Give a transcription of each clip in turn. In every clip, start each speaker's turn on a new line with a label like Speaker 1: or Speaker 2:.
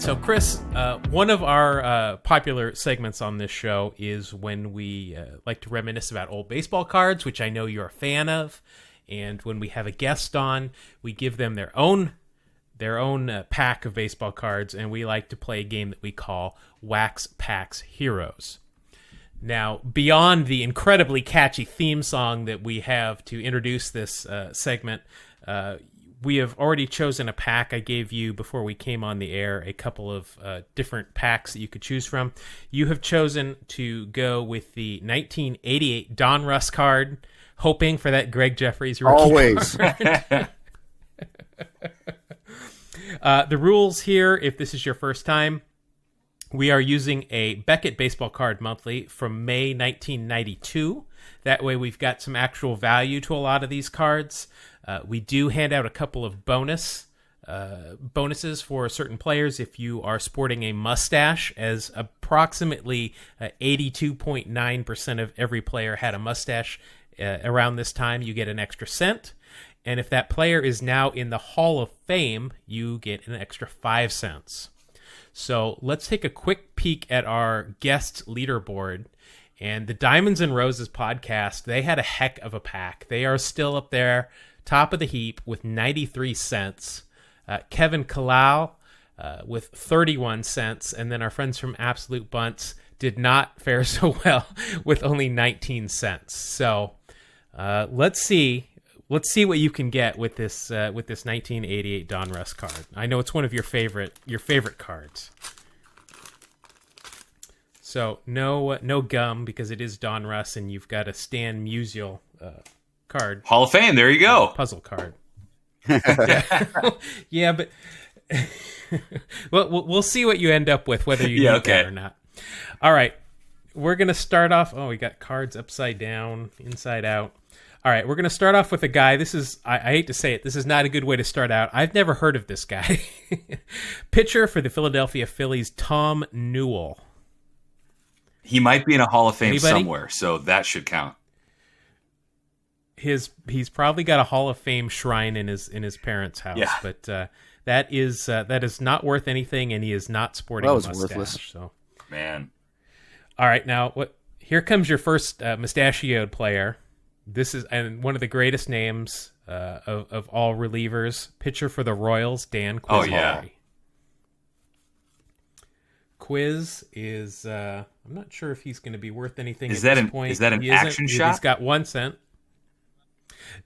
Speaker 1: so Chris, one of our popular segments on this show is when we like to reminisce about old baseball cards, which I know you're a fan of. And when we have a guest on, we give them their own pack of baseball cards, and we like to play a game that we call Wax Packs Heroes. Now, beyond the incredibly catchy theme song that we have to introduce this segment, we have already chosen a pack. I gave you, before we came on the air, a couple of different packs that you could choose from. You have chosen to go with the 1988 Donruss card, hoping for that Greg Jeffries rookie
Speaker 2: always
Speaker 1: card. The rules here, if this is your first time, we are using a Beckett Baseball Card Monthly from May 1992. That way we've got some actual value to a lot of these cards. We do hand out a couple of bonuses for certain players if you are sporting a mustache, as approximately 82.9% of every player had a mustache around this time. You get an extra cent. And if that player is now in the Hall of Fame, you get an extra 5 cents. So let's take a quick peek at our guest leaderboard. And the Diamonds and Roses podcast, they had a heck of a pack. They are still up there, top of the heap, with 93 cents. Kevin Kalal with 31 cents. And then our friends from Absolute Bunts did not fare so well with only 19 cents. So let's see what you can get with this 1988 Donruss card. I know it's one of your favorite cards. So no gum, because it is Donruss, and you've got a Stan Musial card.
Speaker 3: Hall of Fame. There you go.
Speaker 1: Puzzle card. Yeah, but we'll see what you end up with, whether you need that or not. All right, we're gonna start off. Oh, we got cards upside down, inside out. All right, we're going to start off with a guy. This is, I hate to say it, this is not a good way to start out. I've never heard of this guy. Pitcher for the Philadelphia Phillies, Tom Newell.
Speaker 3: He might be in a Hall of Fame
Speaker 1: Anybody?
Speaker 3: somewhere, so that should count.
Speaker 1: He's probably got a Hall of Fame shrine in his parents' house,
Speaker 3: Yeah.
Speaker 1: but that is not worth anything, and he is not sporting a mustache.
Speaker 2: Worthless.
Speaker 1: So,
Speaker 3: Man.
Speaker 1: all right, now here comes your first mustachioed player. This is one of the greatest names of all relievers. Pitcher for the Royals, Dan Quiz.
Speaker 3: Oh, yeah.
Speaker 1: Quiz is, I'm not sure if he's going to be worth anything
Speaker 3: Is
Speaker 1: at
Speaker 3: that
Speaker 1: this point.
Speaker 3: is that an action shot?
Speaker 1: He's got 1 cent.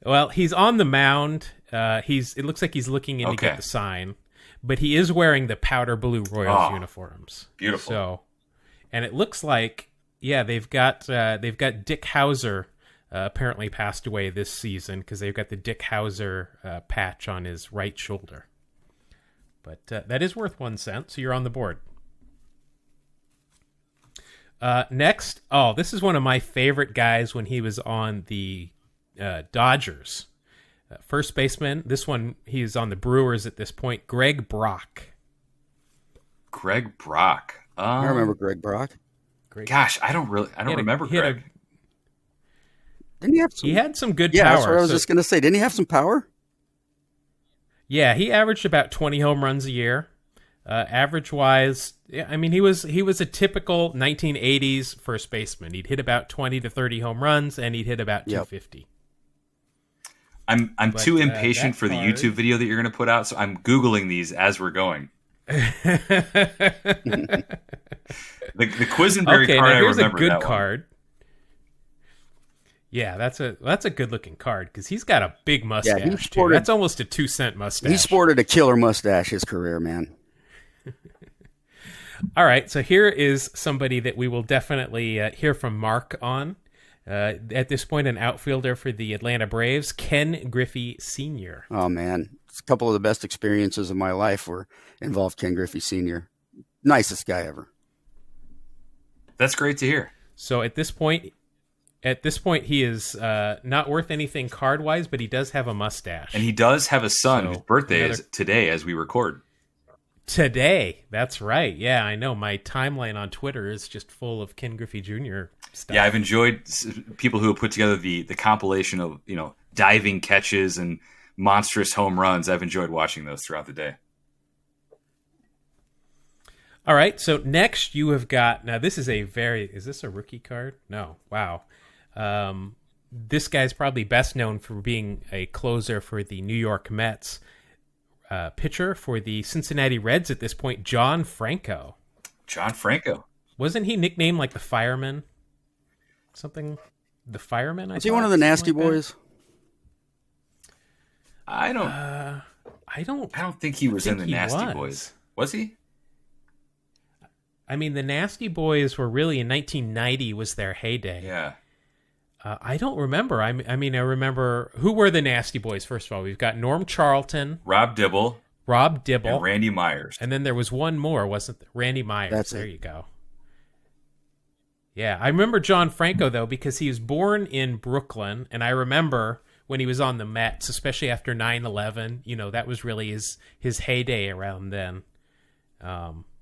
Speaker 1: Well, he's on the mound. It looks like he's looking in to get the sign, but he is wearing the powder blue Royals uniforms.
Speaker 3: Beautiful.
Speaker 1: So, and it looks like, they've got Dick Hauser. Apparently passed away this season, because they've got the Dick Hauser patch on his right shoulder. But that is worth 1 cent, so you're on the board. Next, this is one of my favorite guys when he was on the Dodgers. First baseman, this one, he's on the Brewers at this point, Greg Brock.
Speaker 3: Greg Brock.
Speaker 2: I remember Greg Brock.
Speaker 3: Gosh, I don't remember Greg.
Speaker 2: Didn't he have some?
Speaker 1: He had some good power.
Speaker 2: Yeah, that's what I was just going to say. Didn't he have some power?
Speaker 1: Yeah, he averaged about 20 home runs a year. Average-wise, I mean, he was a typical 1980s first baseman. He'd hit about 20 to 30 home runs, and he'd hit about 250.
Speaker 3: I'm too impatient for the YouTube video that you're going to put out, so I'm Googling these as we're going. the Quisenberry card, I remember
Speaker 1: a good
Speaker 3: that
Speaker 1: card. Yeah, that's a good looking card, because he's got a big mustache too. That's almost a 2 cent mustache.
Speaker 2: He sported a killer mustache his career, man.
Speaker 1: All right, so here is somebody that we will definitely hear from Mark on. At this point, an outfielder for the Atlanta Braves, Ken Griffey Sr.
Speaker 2: Oh, man. A couple of the best experiences of my life involved Ken Griffey Sr. Nicest guy ever.
Speaker 3: That's great to hear.
Speaker 1: So at this point, he is not worth anything card-wise, but he does have a mustache.
Speaker 3: And he does have a son whose birthday is today as we record.
Speaker 1: Today. That's right. Yeah, I know. My timeline on Twitter is just full of Ken Griffey Jr. stuff.
Speaker 3: Yeah, I've enjoyed people who have put together the compilation of, diving catches and monstrous home runs. I've enjoyed watching those throughout the day.
Speaker 1: All right, so next you have got, now this is is this a rookie card? No, wow. This guy's probably best known for being a closer for the New York Mets. Pitcher for the Cincinnati Reds at this point, John Franco.
Speaker 3: John Franco.
Speaker 1: Wasn't he nicknamed like the Fireman? Something, the Fireman,
Speaker 2: Was he one of the Nasty Boys?
Speaker 3: I don't think he was in the Nasty Boys. Was he?
Speaker 1: I mean, the Nasty Boys were really in 1990 was their heyday.
Speaker 3: Yeah.
Speaker 1: I don't remember. I mean, I remember who were the Nasty Boys. First of all, we've got Norm Charlton,
Speaker 3: Rob Dibble,
Speaker 1: and
Speaker 3: Randy Myers,
Speaker 1: and then there was one more, wasn't there? Randy Myers? There you go. Yeah, I remember John Franco though because he was born in Brooklyn, and I remember when he was on the Mets, especially after 9/11. You know, that was really his heyday around then.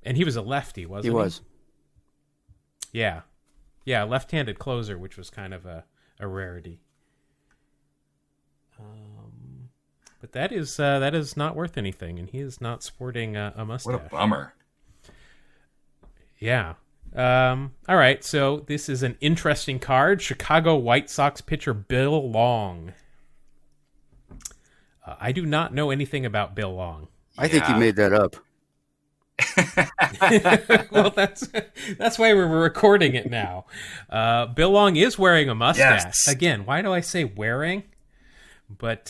Speaker 1: And he was a lefty, wasn't he?
Speaker 2: He was.
Speaker 1: Yeah. Yeah, left-handed closer, which was kind of a rarity. But that is not worth anything, and he is not sporting a mustache.
Speaker 3: What a bummer.
Speaker 1: Yeah. All right, so this is an interesting card. Chicago White Sox pitcher Bill Long. I do not know anything about Bill Long.
Speaker 2: I think he made that up.
Speaker 1: Well, that's why we're recording it now. Bill Long is wearing a mustache.
Speaker 3: Yes.
Speaker 1: Again, why do I say wearing? But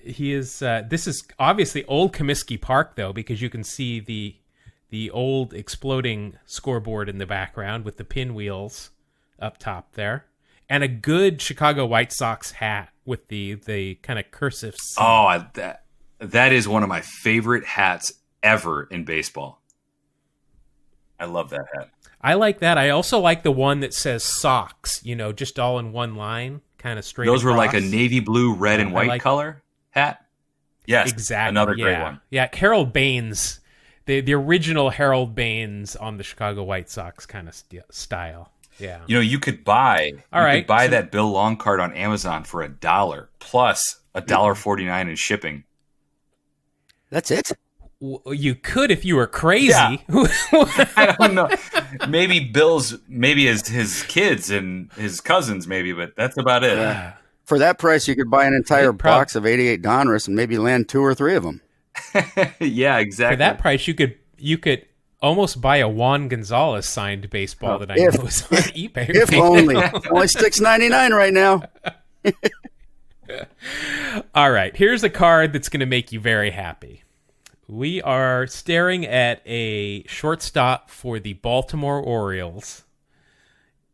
Speaker 1: he is. This is obviously old Comiskey Park, though, because you can see the old exploding scoreboard in the background with the pinwheels up top there, and a good Chicago White Sox hat with the kind of cursive C.
Speaker 3: Oh, that is one of my favorite hats ever in baseball. I love that hat.
Speaker 1: I like that. I also like the one that says Sox, just all in one line, kind of straight
Speaker 3: Those
Speaker 1: across.
Speaker 3: were like a navy blue, red, and white color hat? Yes.
Speaker 1: Exactly.
Speaker 3: Another great one.
Speaker 1: Yeah, Harold Baines, the original Harold Baines on the Chicago White Sox kind of style. Yeah.
Speaker 3: You could buy
Speaker 1: so
Speaker 3: that Bill Long card on Amazon for $1 plus $1.49 in shipping.
Speaker 2: That's it?
Speaker 1: You could if you were crazy.
Speaker 3: Yeah. I don't know. Maybe his kids and his cousins, maybe, but that's about it.
Speaker 2: Yeah. For that price, you could buy an entire box of 88 Donruss and maybe land 2 or 3 of them.
Speaker 3: Yeah, exactly.
Speaker 1: For that price, you could almost buy a Juan Gonzalez signed baseball that I know is on eBay.
Speaker 2: If only $6.99 right now.
Speaker 1: All right, here's a card that's going to make you very happy. We are staring at a shortstop for the Baltimore Orioles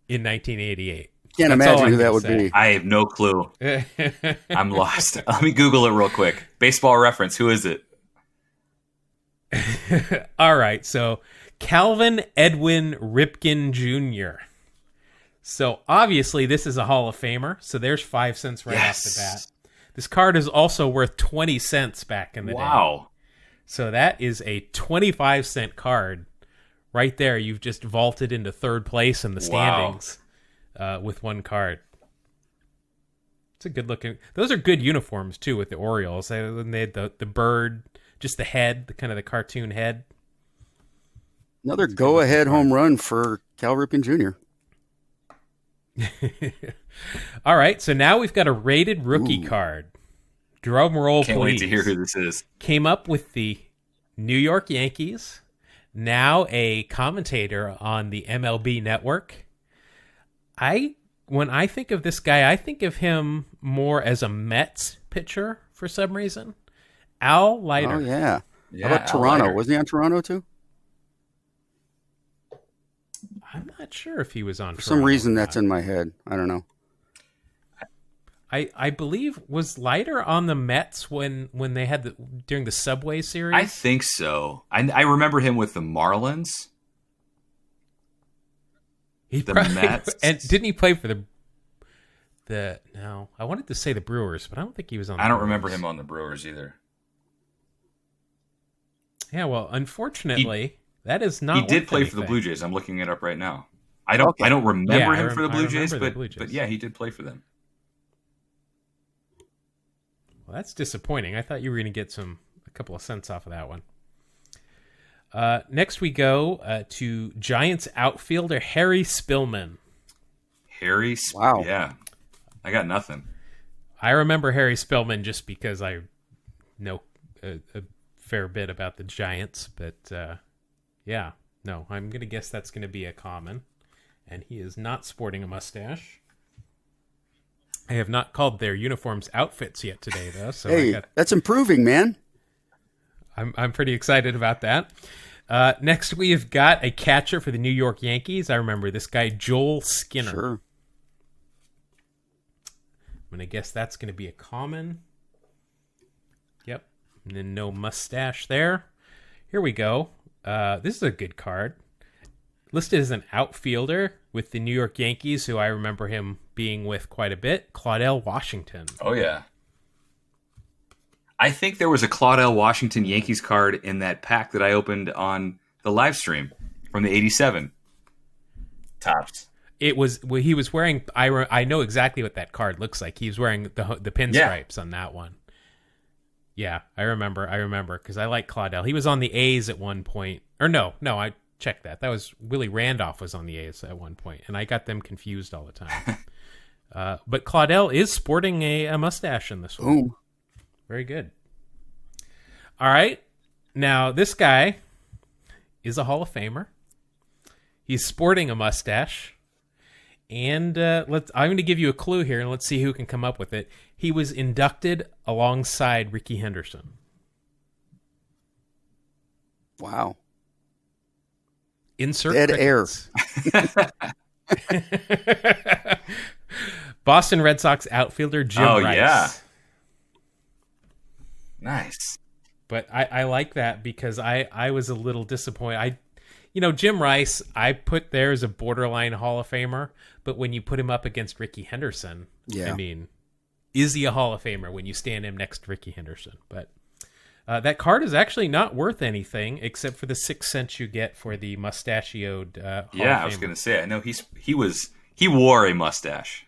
Speaker 1: in 1988.
Speaker 2: Can't imagine who that would be.
Speaker 3: I have no clue. I'm lost. Let me Google it real quick. Baseball Reference. Who is it?
Speaker 1: All right. So Calvin Edwin Ripken Jr. So obviously this is a Hall of Famer. So there's 5 cents right off the bat. This card is also worth 20 cents back in the day.
Speaker 3: Wow.
Speaker 1: So that is a 25-cent card right there. You've just vaulted into third place in the standings with one card. It's a good looking. Those are good uniforms too with the Orioles. They had the bird, just the head, the kind of the cartoon head.
Speaker 2: Another go-ahead home run for Cal Ripken Jr.
Speaker 1: All right, so now we've got a rated rookie card. Drum roll,
Speaker 3: Can't
Speaker 1: please.
Speaker 3: wait to hear who this is.
Speaker 1: Came up with the New York Yankees, now a commentator on the MLB Network. When I think of this guy, I think of him more as a Mets pitcher for some reason. Al Leiter.
Speaker 2: Oh, yeah.
Speaker 3: Yeah,
Speaker 2: How about Toronto? Wasn't he on Toronto, too?
Speaker 1: I'm not sure if he was on
Speaker 2: For some reason, that's in my head. I don't know.
Speaker 1: I believe, was Leiter on the Mets when they had during the Subway series?
Speaker 3: I think so. I remember him with the Marlins. Mets.
Speaker 1: And didn't he play for no, I wanted to say the Brewers, but I don't think he was on the
Speaker 3: I don't
Speaker 1: Brewers.
Speaker 3: remember him on the Brewers either.
Speaker 1: Yeah, well, unfortunately, that is not.
Speaker 3: He did play
Speaker 1: anything.
Speaker 3: for the Blue Jays. I'm looking it up right now. I don't remember him for the Blue Jays, but yeah, he did play for them.
Speaker 1: Well, that's disappointing. I thought you were going to get a couple of cents off of that one. Next we go to Giants outfielder Harry Spillman.
Speaker 2: Wow.
Speaker 3: Yeah. I got nothing.
Speaker 1: I remember Harry Spillman just because I know a fair bit about the Giants, but yeah, no, I'm going to guess that's going to be a common, and he is not sporting a mustache. I have not called their uniforms outfits yet today, though. So
Speaker 2: hey, that's improving, man.
Speaker 1: I'm pretty excited about that. Next, we have got a catcher for the New York Yankees. I remember this guy, Joel Skinner.
Speaker 2: Sure.
Speaker 1: I'm going to guess that's going to be a common. Yep. And then no mustache there. Here we go. This is a good card. Listed as an outfielder with the New York Yankees, who I remember him being with quite a bit, Claudell Washington.
Speaker 3: Oh, yeah. I think there was a Claudell Washington Yankees card in that pack that I opened on the live stream from the 87 Topps.
Speaker 1: It was he was wearing. I know exactly what that card looks like. He was wearing the pinstripes on that one. Yeah, I remember because I like Claudell. He was on the A's at one point. Or no, I checked that. That was Willie Randolph was on the A's at one point, and I got them confused all the time. But Claudell is sporting a mustache in this one.
Speaker 2: Ooh.
Speaker 1: Very good. All right. Now, this guy is a Hall of Famer. He's sporting a mustache. And I'm going to give you a clue here, and let's see who can come up with it. He was inducted alongside Ricky Henderson.
Speaker 2: Wow.
Speaker 1: Insert
Speaker 2: Dead
Speaker 1: crickets. Boston Red Sox outfielder Jim Rice.
Speaker 3: Yeah. Nice.
Speaker 1: But I like that because I was a little disappointed. Jim Rice, I put there as a borderline Hall of Famer, but when you put him up against Ricky Henderson,
Speaker 2: yeah.
Speaker 1: I mean, is he a Hall of Famer when you stand him next to Ricky Henderson? But that card is actually not worth anything except for the 6 cents you get for the mustachioed Hall of Famer.
Speaker 3: I was going to say, I know he wore a mustache.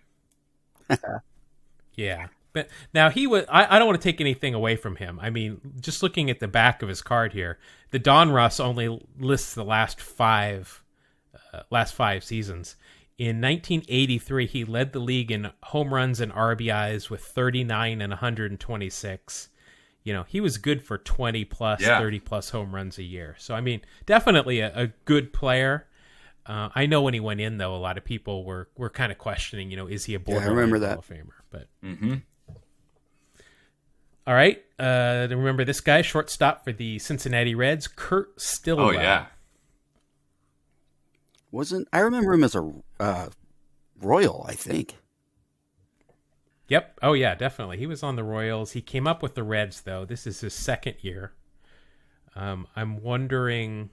Speaker 1: Yeah. But now I don't want to take anything away from him. I mean, just looking at the back of his card here, the Donruss only lists the last five seasons. In 1983, he led the league in home runs and RBIs with 39 and 126. He was good for 20 plus, 30 plus home runs a year. So, I mean, definitely a good player. I know when he went in, though, a lot of people were kind of questioning, is he a borderline Hall of Famer? But all right. Remember this guy, shortstop for the Cincinnati Reds, Kurt Stillwell.
Speaker 3: Oh, yeah.
Speaker 2: I remember him as a Royal, I think.
Speaker 1: Yep. Oh, yeah, definitely. He was on the Royals. He came up with the Reds, though. This is his second year. I'm wondering...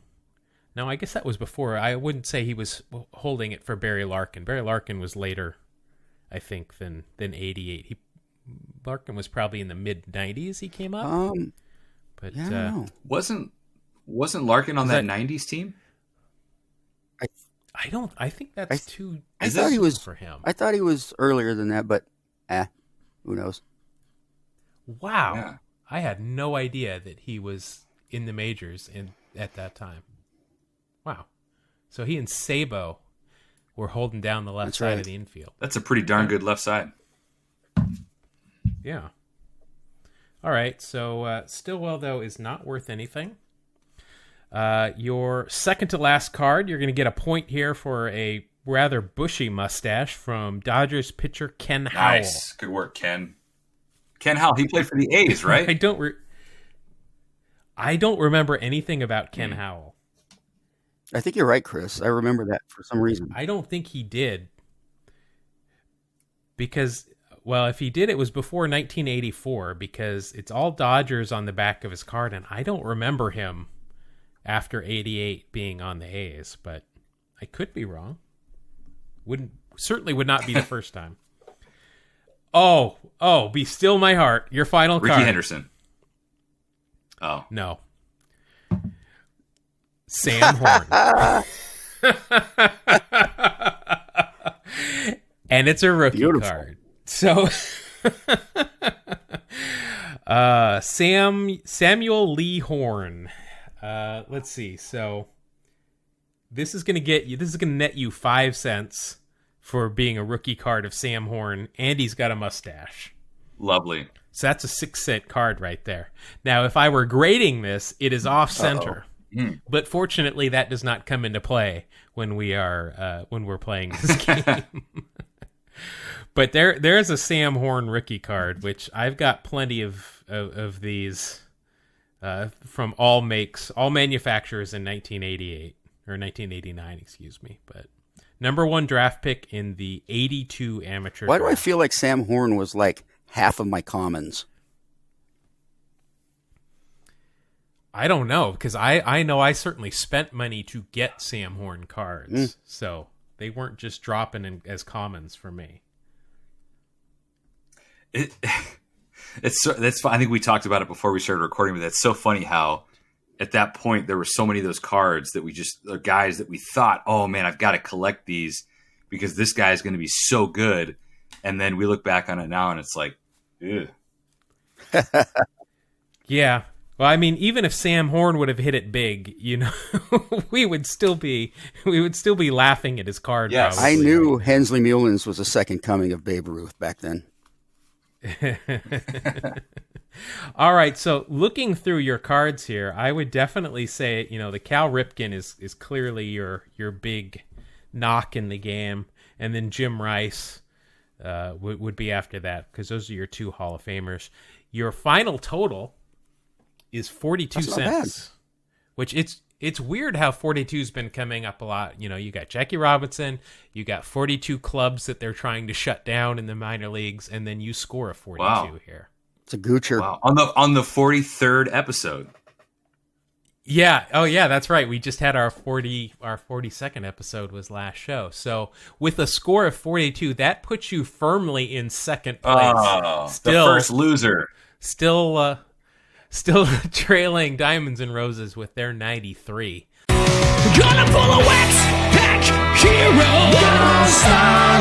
Speaker 1: No, I guess that was before. I wouldn't say he was holding it for Barry Larkin. Barry Larkin was later, I think, than 88. Larkin was probably in the mid-90s he came up. But
Speaker 2: yeah, I don't know.
Speaker 3: Wasn't Larkin on that 90s team?
Speaker 1: I think that's too
Speaker 2: I thought he was
Speaker 1: for him.
Speaker 2: I thought he was earlier than that, but who knows?
Speaker 1: Wow.
Speaker 3: Yeah.
Speaker 1: I had no idea that he was in the majors at that time. Wow. So he and Sabo were holding down the left side of the infield.
Speaker 3: That's a pretty darn good left side.
Speaker 1: Yeah. All right. So Stillwell, though, is not worth anything. Your second to last card, you're going to get a point here for a rather bushy mustache from Dodgers pitcher Ken Howell.
Speaker 3: Nice. Good work, Ken. Ken Howell. He played for the A's, right?
Speaker 1: I don't remember anything about Ken Howell.
Speaker 2: I think you're right, Chris. I remember that for some reason.
Speaker 1: I don't think he did. Because, well, if he did, it was before 1984 because it's all Dodgers on the back of his card, and I don't remember him after 88 being on the A's, but I could be wrong. Certainly would not be the first time. Oh, be still my heart. Your final card.
Speaker 3: Ricky Henderson. Oh.
Speaker 1: No. Sam Horn. And it's a rookie card. So Samuel Lee Horn. Let's see. So this is going to net you 5 cents for being a rookie card of Sam Horn, and he's got a mustache.
Speaker 3: Lovely.
Speaker 1: So that's a 6-cent card right there. Now, if I were grading this, it is off center. But fortunately, that does not come into play when we're playing this game. But there's a Sam Horn rookie card, which I've got plenty of these from all manufacturers in 1988 or 1989, excuse me. But number 1 draft pick in the 82 amateur.
Speaker 2: Why do I
Speaker 1: draft.
Speaker 2: feel like Sam Horn was like half of my commons?
Speaker 1: I don't know, because I know I certainly spent money to get Sam Horn cards, so they weren't just dropping in as commons for me.
Speaker 3: That's I think we talked about it before we started recording, but that's so funny how at that point there were so many of those cards that guys that we thought, oh man, I've got to collect these because this guy is going to be so good, and then we look back on it now and it's like, ew.
Speaker 1: Yeah. Well, I mean, even if Sam Horn would have hit it big, we would still be laughing at his card.
Speaker 3: Yes.
Speaker 1: Probably.
Speaker 2: I knew Hensley Mullins was a second coming of Babe Ruth back then.
Speaker 1: All right, so looking through your cards here, I would definitely say, the Cal Ripken is clearly your big knock in the game, and then Jim Rice would be after that, because those are your 2 Hall of Famers. Your final total is 42 cents, which it's weird how 42's been coming up a lot. You got Jackie Robinson, you got 42 clubs that they're trying to shut down in the minor leagues, and then you score a 42 here.
Speaker 2: It's a goocher.
Speaker 3: Wow. On the 43rd episode.
Speaker 1: Yeah. Oh, yeah, that's right. We just had our 42nd episode was last show. So with a score of 42, that puts you firmly in second place.
Speaker 3: Oh, the first loser.
Speaker 1: Still trailing Diamonds and Roses with their 93.
Speaker 4: Gonna pull a wax pack hero. Don't stop.